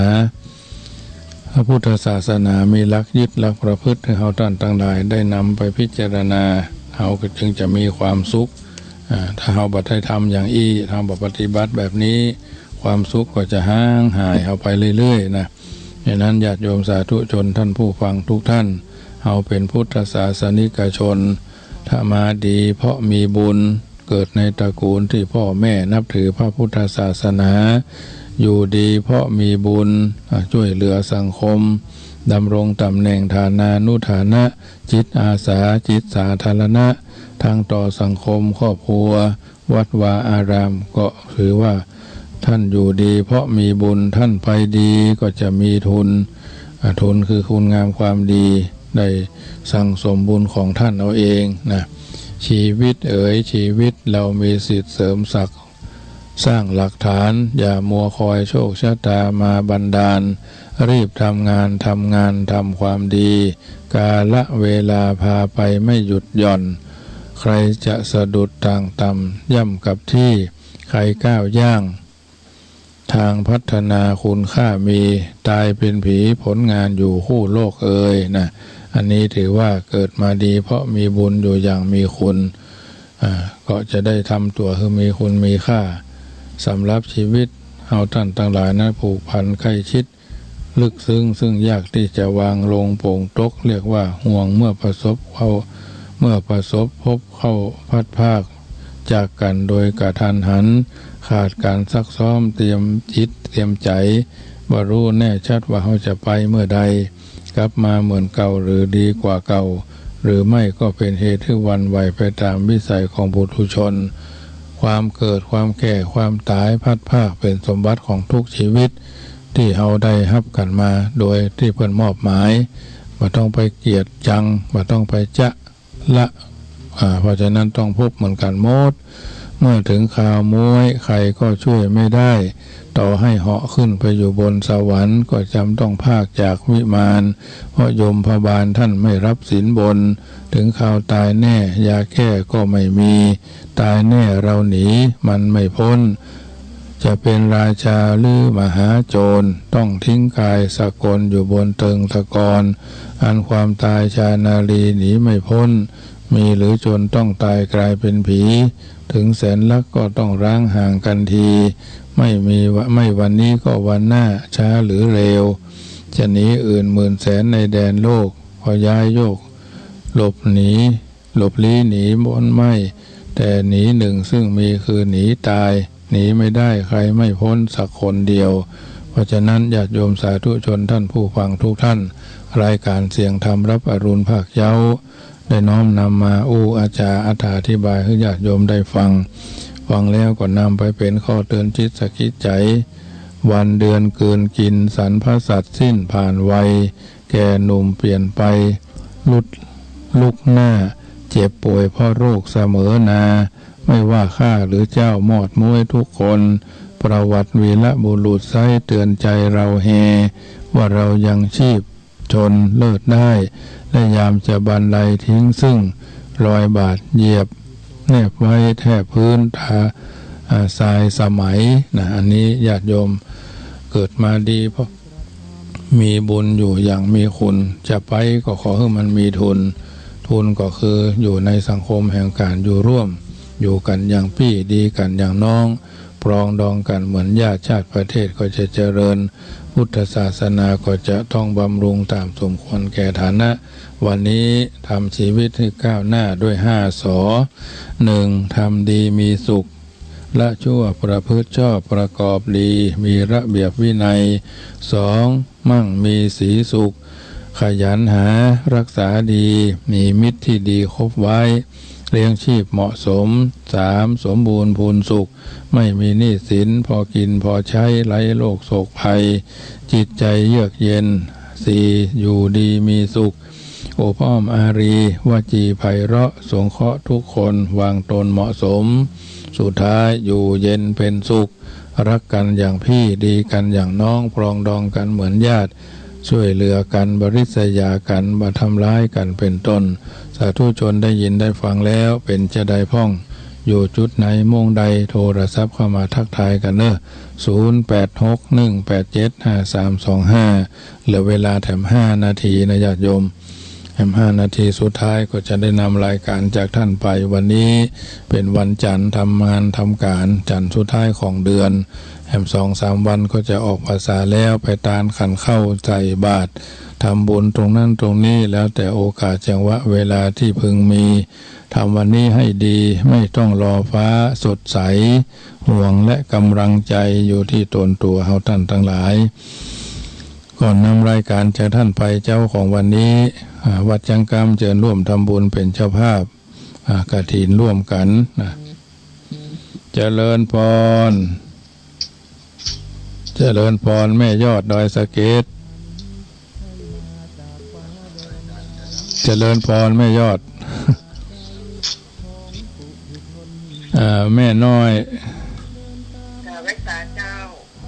พระพุทธศาสนามีหลักยึดหลักประพฤติให้เราท่านทั้งหลายได้นำไปพิจารณาเราก็จึงจะมีความสุขถ้าเราบัดได้ทำอย่างทำปฏิบัติแบบนี้ความสุขก็จะห่างหายเอาไปเรื่อยๆนะดังนั้นญาติโยมสาธุชนท่านผู้ฟังทุกท่านเราเป็นพุทธศาสนิกชนถ้ามาดีเพราะมีบุญเกิดในตระกูลที่พ่อแม่นับถือพระพุทธศาสนาอยู่ดีเพราะมีบุญช่วยเหลือสังคมดำรงตำแหน่งฐานานุฐานะจิตอาสาจิตสาธารณะทางต่อสังคมครอบครัววัดวาอารามก็ถือว่าท่านอยู่ดีเพราะมีบุญท่านไปดีก็จะมีทุนคือคุณงามความดีได้สั่งสมบุญของท่านเอาเองนะชีวิตชีวิตเรามีสิทธิ์เสริมศักดิ์สร้างหลักฐานอย่ามัวคอยโชคชะตามาบันดาลรีบทำงานทำความดีกาละเวลาพาไปไม่หยุดหย่อนใครจะสะดุดต่างต่ำย่ำกับที่ใครก้าวย่างทางพัฒนาคุณค่ามีตายเป็นผีผลงานอยู่คู่โลกนะอันนี้ถือว่าเกิดมาดีเพราะมีบุญอยู่อย่างมีคุณก็จะได้ทำตัวคือมีคุณมีค่าสำหรับชีวิตเอาท่านทั้งหลายนะผูกพันใกล้ชิดลึกซึ้งซึ่งยากที่จะวางลงโป่งตกเรียกว่าห่วงเมื่อประสบพบเข้าพัดภาคจากกันโดยกระทันหันขาดการซักซ้อมเตรียมจิตเตรียมใจว่ารู้แน่ชัดว่าเขาจะไปเมื่อใดกลับมาเหมือนเก่าหรือดีกว่าเก่าหรือไม่ก็เป็นเหตุให้หวั่นไหวไปตามวิสัยของปุถุชนความเกิดความแก่ความตายพัดภาคเป็นสมบัติของทุกชีวิตที่เราได้รับกันมาโดยที่เพิ่นมอบหมายบ่ต้องไปเกียดจังบ่ต้องไปจะละเพราะฉะนั้นต้องพบเหมือนกันหมดเมื่อถึงข่าวมวยใครก็ช่วยไม่ได้ต่อให้เหาะขึ้นไปอยู่บนสวรรค์ก็จำต้องพากจากวิมานเพราะยมพบาลท่านไม่รับศีลบนถึงข่าวตายแน่ยาแก้ก็ไม่มีตายแน่เราหนีมันไม่พ้น จะเป็นราชาหรือมหาโจรต้องทิ้งกายสกลอยู่บนเติงตะกอนอันความตายชานาลีหนีไม่พ้นมีหรือจนต้องตายกลายเป็นผีถึงแสนลักก็ต้องร้างห่างกันทีไม่วันนี้ก็วันหน้าช้าหรือเร็วจะหนีอื่นหมื่นแสนในแดนโลกพอย้ายโยกหลบลี้หนีบนไม่แต่หนีหนึ่งซึ่งมีคือหนีตายหนีไม่ได้ใครไม่พ้นสักคนเดียวเพราะฉะนั้นญาติโยมสาธุชนท่านผู้ฟังทุกท่านรายการเสียงธรรมรับอรุณภาคเย้าได้น้อมนำมาอาจารย์อธิบายให้ญาติโยมได้ฟังแล้วก็นำไปเป็นข้อเตือนจิตสกิจใจวันเดือนเกินกินสรรพสัตว์สิ้นผ่านวัยแก่หนุ่มเปลี่ยนไปลุกหน้าเจ็บป่วยเพราะโรคเสมอนาไม่ว่าข้าหรือเจ้ามอดม้วยทุกคนประวัติวีระบุรุษไซเตือนใจเราแฮว่าเรายังชีพชนเลิศได้และยามจะบรรลัยทิ้งซึ่งรอยบาดเหยียบแนบไว้แทบพื้นทรายสมัยนะอันนี้ญาติโยมเกิดมาดีเพราะมีบุญอยู่อย่างมีคุณจะไปก็ขอให้มันมีทุนก็คืออยู่ในสังคมแห่งการอยู่ร่วมอยู่กันอย่างพี่ดีกันอย่างน้องปรองดองกันเหมือนญาติชาติประเทศก็จะเจริญพุทธศาสนาก็จะต้องบำรุงตามสมควรแก่ฐานะวันนี้ทำชีวิตให้ก้าวหน้าด้วย5 สอ 1. ทำดีมีสุขละชั่วประพฤติชอบประกอบดีมีระเบียบวินัย 2. มั่งมีสีสุขขยันหารักษาดีมีมิตรที่ดีคบไว้เลี้ยงชีพเหมาะสม 3. สมบูรณ์พูนสุขไม่มีหนี้สินพอกินพอใช้ไร้โรคโศกภัยจิตใจเยือกเย็น 4. อยู่ดีมีสุขโอภอ้อมอารีวจีไพเราะสงเคราะห์ทุกคนวางตนเหมาะสมสุดท้ายอยู่เย็นเป็นสุขรักกันอย่างพี่ดีกันอย่างน้องปรองดองกันเหมือนญาติช่วยเหลือกันบริษยากันมาทำร้ายกันเป็นต้นสาธุชนได้ยินได้ฟังแล้วเป็นจะได้พ้องอยู่จุดไหนม่วงใดโทรศัพท์เข้ามาทักทายกันเนอะ0861875325เหลือเวลาแถม5 นาทีนะญาติโยมแถม5 นาทีสุดท้ายก็จะได้นำรายการจากท่านไปวันนี้เป็นวันจันทร์ทำงานทำการจันทร์สุดท้ายของเดือนแถม2-3 วันก็จะออกพรรษาแล้วไปตานขันเข้าใส่บาตรทำบุญตรงนั้นตรงนี้แล้วแต่โอกาสจังหวะเวลาที่พึงมีทำวันนี้ให้ดีไม่ต้องรอฟ้าสดใสห่วงและกำลังใจอยู่ที่ตนตัวเฮาท่านทั้งหลายก่อนนำรายการจากท่านไปเจ้าของวันนี้วัดจังกามเชิญร่วมทำบุญเป็นเจ้าภาพกฐินร่วมกันนะเจริญพรแม่ยอดดอยสะเก็ดเจริญพรแม่ยอด แม่น้อย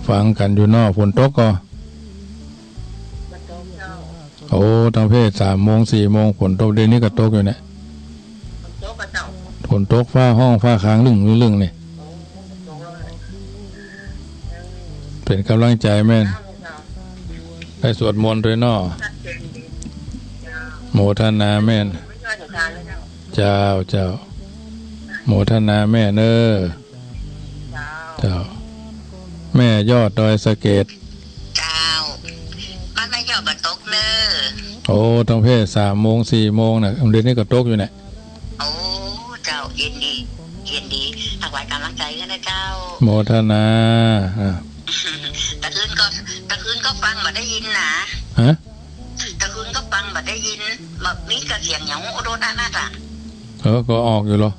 ฟังกันอยู่นอกฝนตกก็โอ้ตั้งเพศ3 โมง 4 โมงฝนตกเดี๋ยวนี้ก็ตกอยู่เนี่ยฝนตกฟ้าห้องฟ้าค้างลึ่งเนี่ยเป็นกำลังใจแม่ให้สวดมนต์ด้วยนอโมทนาแม่เจ้าโมทนาแม่เนอเจ้าแม่ยอดดอยสะเก็ดเจ้าบ้านไม่ยอดบัตกเนอโอ้ตั้งเพศ3 โมง 4 โมงน่ะเดี๋ยวนี้ก็ตกอยู่เนี่ยโอ้เจ้าเย็นดีถวายกำลังใจกันนะเจ้าโมทนาตะคืนก็ฟังมาได้ยินนะฮะตะคืนก็ฟังมาได้ยินแบบมีกระเสียงหยองโดนน่าจ้ะก็ออกอยู่หรอ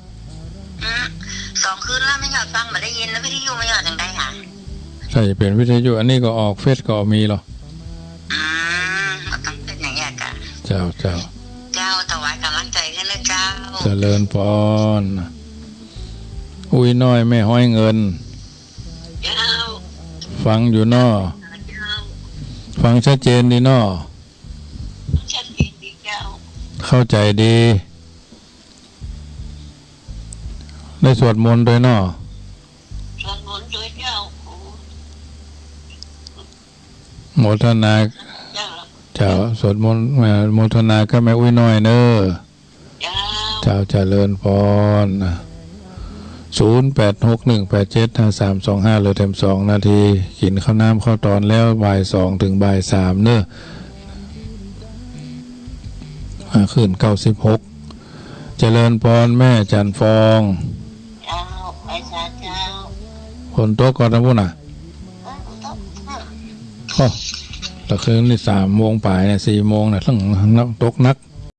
2 คืนแล้วไม่ยอดฟังมาได้ยินแล้ววิทยุไม่ยอดยังได้ค่ะใช่เป็นวิทยุอันนี้ก็ออกเฟซก็มีหรอต้องเป็นอย่างนี้กะเจ้าถวายกำลังใจกันนะเจ้าเจริญพรอุ้ยน้อยแม่ห้อยเงินเจ้าฟังอยู่นอฟังชัดเจนดีนอชัดเจนดีเจ้าเข้าใจดีได้สวดมนต์ด้วยนอสวดมนต์ด้วยเจ้า โมทนา เจ้า เจ้าสวดมนต์โมทนาก็แม่อุ้ยน้อยเนอ เจ้า เจ้าเจริญพร0861875325เลยเต็ม2 นาทีกินข้าวน้ำข้าวตอนแล้วบ่าย2ถึงบ่าย3เนอะขึ้น96เจริญพรแม่จันฟอง เจ้าไปซาเจ้า คนโต๊ะก่อนนะพุ่นน่ะ ต้อง โอ้ตะคืนนี่3 โมงป่ายเนี่ย4 โมงน่ะทั้งนักตกนัก